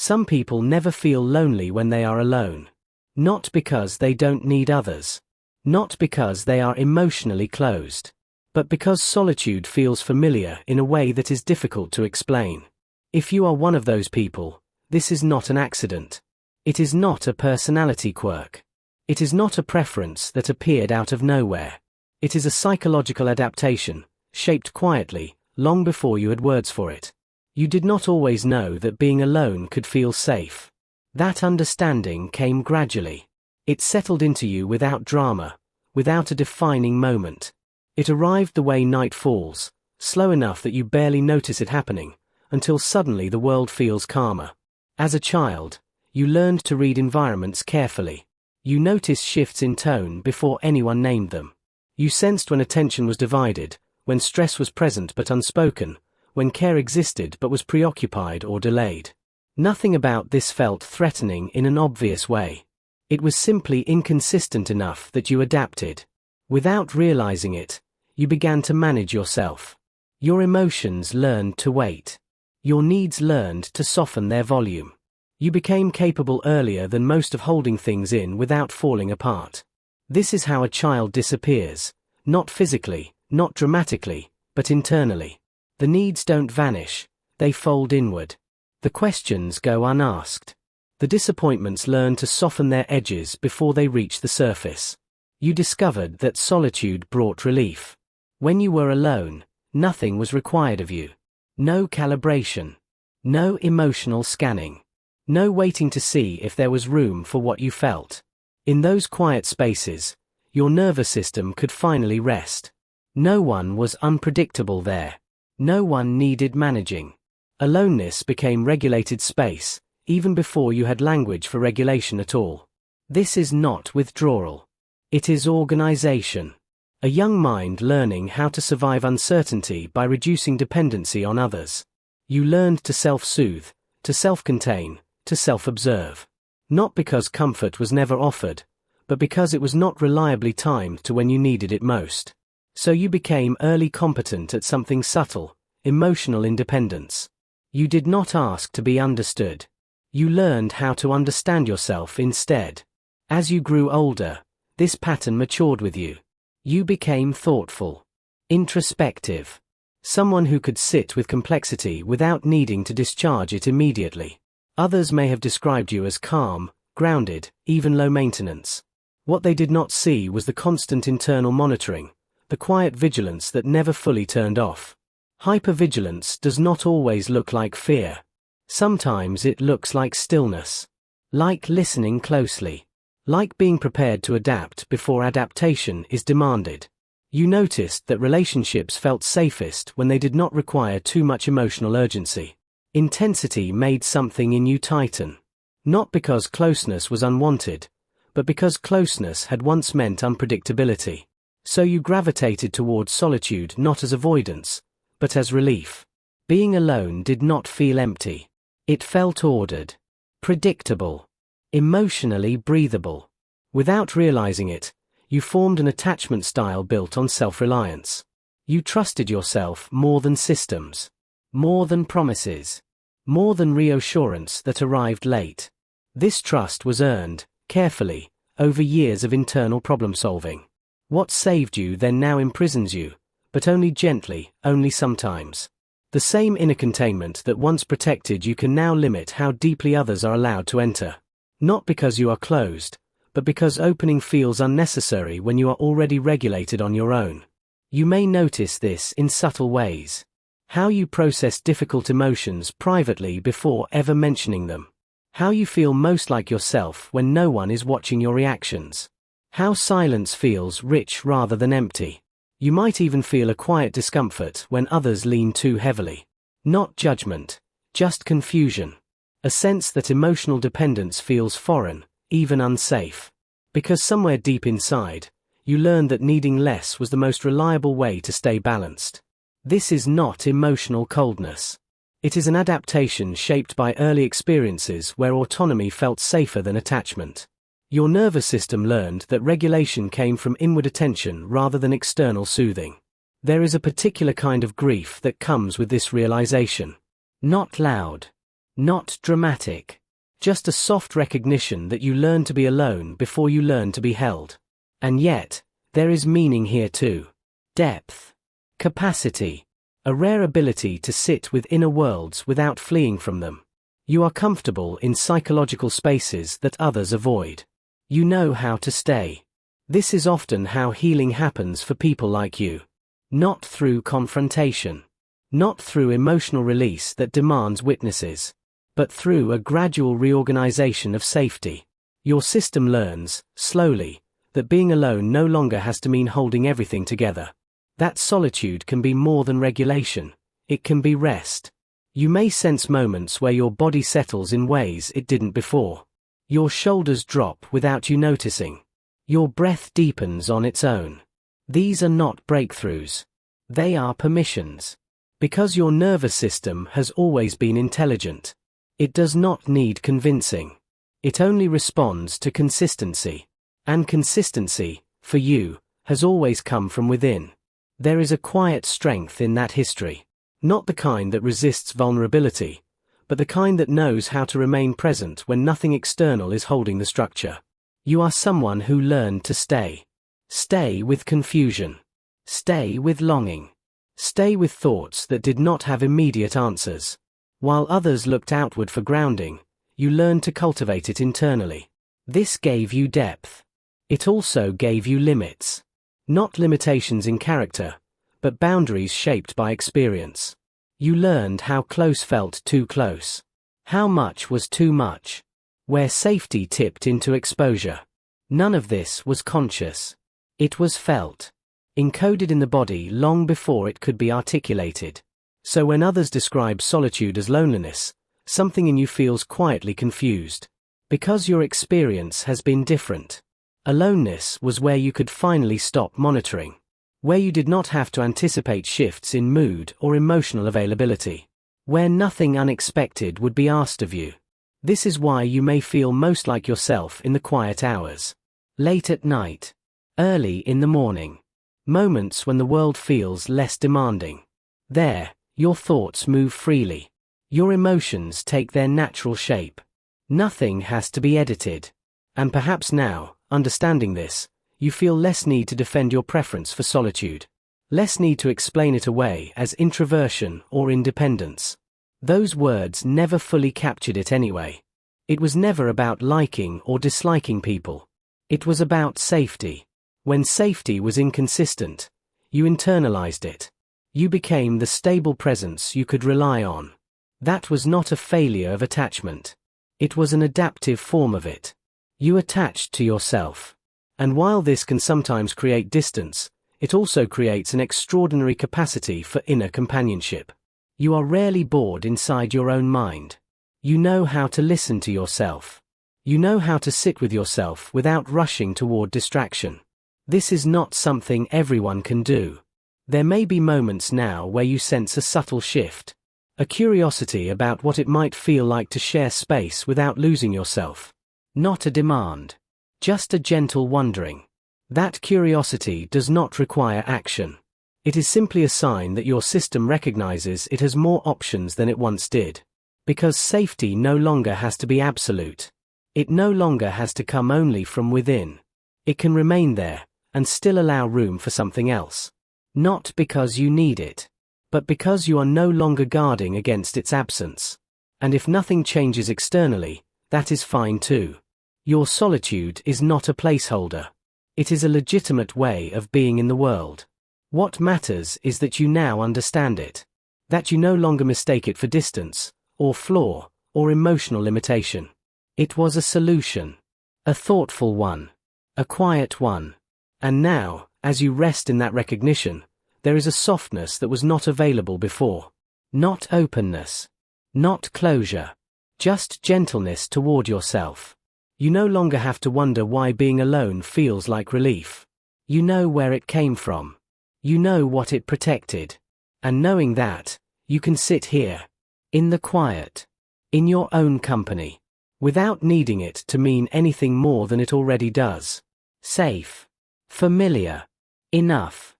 Some people never feel lonely when they are alone. Not because they don't need others. Not because they are emotionally closed. But because solitude feels familiar in a way that is difficult to explain. If you are one of those people, this is not an accident. It is not a personality quirk. It is not a preference that appeared out of nowhere. It is a psychological adaptation, shaped quietly, long before you had words for it. You did not always know that being alone could feel safe. That understanding came gradually. It settled into you without drama, without a defining moment. It arrived the way night falls, slow enough that you barely notice it happening, until suddenly the world feels calmer. As a child, you learned to read environments carefully. You noticed shifts in tone before anyone named them. You sensed when attention was divided, when stress was present but unspoken, when care existed but was preoccupied or delayed. Nothing about this felt threatening in an obvious way. It was simply inconsistent enough that you adapted. Without realizing it, you began to manage yourself. Your emotions learned to wait. Your needs learned to soften their volume. You became capable earlier than most of holding things in without falling apart. This is how a child disappears, not physically, not dramatically, but internally. The needs don't vanish, they fold inward. The questions go unasked. The disappointments learn to soften their edges before they reach the surface. You discovered that solitude brought relief. When you were alone, nothing was required of you. No calibration. No emotional scanning. No waiting to see if there was room for what you felt. In those quiet spaces, your nervous system could finally rest. No one was unpredictable there. No one needed managing. Aloneness became regulated space, even before you had language for regulation at all. This is not withdrawal. It is organization. A young mind learning how to survive uncertainty by reducing dependency on others. You learned to self-soothe, to self-contain, to self-observe. Not because comfort was never offered, but because it was not reliably timed to when you needed it most. So you became early competent at something subtle, emotional independence. You did not ask to be understood. You learned how to understand yourself instead. As you grew older, this pattern matured with you. You became thoughtful, introspective, someone who could sit with complexity without needing to discharge it immediately. Others may have described you as calm, grounded, even low maintenance. What they did not see was the constant internal monitoring, the quiet vigilance that never fully turned off. Hypervigilance does not always look like fear. Sometimes it looks like stillness. Like listening closely. Like being prepared to adapt before adaptation is demanded. You noticed that relationships felt safest when they did not require too much emotional urgency. Intensity made something in you tighten. Not because closeness was unwanted, but because closeness had once meant unpredictability. So you gravitated towards solitude not as avoidance, but as relief. Being alone did not feel empty. It felt ordered, predictable, emotionally breathable. Without realizing it, you formed an attachment style built on self-reliance. You trusted yourself more than systems, more than promises, more than reassurance that arrived late. This trust was earned, carefully, over years of internal problem-solving. What saved you then now imprisons you, but only gently, only sometimes. The same inner containment that once protected you can now limit how deeply others are allowed to enter. Not because you are closed, but because opening feels unnecessary when you are already regulated on your own. You may notice this in subtle ways. How you process difficult emotions privately before ever mentioning them. How you feel most like yourself when no one is watching your reactions. How silence feels rich rather than empty. You might even feel a quiet discomfort when others lean too heavily. Not judgment, just confusion. A sense that emotional dependence feels foreign, even unsafe. Because somewhere deep inside, you learned that needing less was the most reliable way to stay balanced. This is not emotional coldness. It is an adaptation shaped by early experiences where autonomy felt safer than attachment. Your nervous system learned that regulation came from inward attention rather than external soothing. There is a particular kind of grief that comes with this realization. Not loud. Not dramatic. Just a soft recognition that you learn to be alone before you learn to be held. And yet, there is meaning here too. Depth. Capacity. A rare ability to sit with inner worlds without fleeing from them. You are comfortable in psychological spaces that others avoid. You know how to stay. This is often how healing happens for people like you. Not through confrontation. Not through emotional release that demands witnesses. But through a gradual reorganization of safety. Your system learns, slowly, that being alone no longer has to mean holding everything together. That solitude can be more than regulation. It can be rest. You may sense moments where your body settles in ways it didn't before. Your shoulders drop without you noticing. Your breath deepens on its own. These are not breakthroughs. They are permissions. Because your nervous system has always been intelligent. It does not need convincing. It only responds to consistency. And consistency, for you, has always come from within. There is a quiet strength in that history. Not the kind that resists vulnerability, but the kind that knows how to remain present when nothing external is holding the structure. You are someone who learned to stay. Stay with confusion. Stay with longing. Stay with thoughts that did not have immediate answers. While others looked outward for grounding, you learned to cultivate it internally. This gave you depth. It also gave you limits. Not limitations in character, but boundaries shaped by experience. You learned how close felt too close. How much was too much. Where safety tipped into exposure. None of this was conscious. It was felt. Encoded in the body long before it could be articulated. So when others describe solitude as loneliness, something in you feels quietly confused. Because your experience has been different. Aloneness was where you could finally stop monitoring. Where you did not have to anticipate shifts in mood or emotional availability. Where nothing unexpected would be asked of you. This is why you may feel most like yourself in the quiet hours. Late at night. Early in the morning. Moments when the world feels less demanding. There, your thoughts move freely. Your emotions take their natural shape. Nothing has to be edited. And perhaps now, understanding this, you feel less need to defend your preference for solitude. Less need to explain it away as introversion or independence. Those words never fully captured it anyway. It was never about liking or disliking people. It was about safety. When safety was inconsistent, you internalized it. You became the stable presence you could rely on. That was not a failure of attachment. It was an adaptive form of it. You attached to yourself. And while this can sometimes create distance, it also creates an extraordinary capacity for inner companionship. You are rarely bored inside your own mind. You know how to listen to yourself. You know how to sit with yourself without rushing toward distraction. This is not something everyone can do. There may be moments now where you sense a subtle shift. A curiosity about what it might feel like to share space without losing yourself. Not a demand. Just a gentle wondering. That curiosity does not require action. It is simply a sign that your system recognizes it has more options than it once did. Because safety no longer has to be absolute. It no longer has to come only from within. It can remain there, and still allow room for something else. Not because you need it, but because you are no longer guarding against its absence. And if nothing changes externally, that is fine too. Your solitude is not a placeholder. It is a legitimate way of being in the world. What matters is that you now understand it. That you no longer mistake it for distance, or flaw, or emotional limitation. It was a solution. A thoughtful one. A quiet one. And now, as you rest in that recognition, there is a softness that was not available before. Not openness. Not closure. Just gentleness toward yourself. You no longer have to wonder why being alone feels like relief. You know where it came from. You know what it protected. And knowing that, you can sit here. In the quiet. In your own company. Without needing it to mean anything more than it already does. Safe. Familiar. Enough.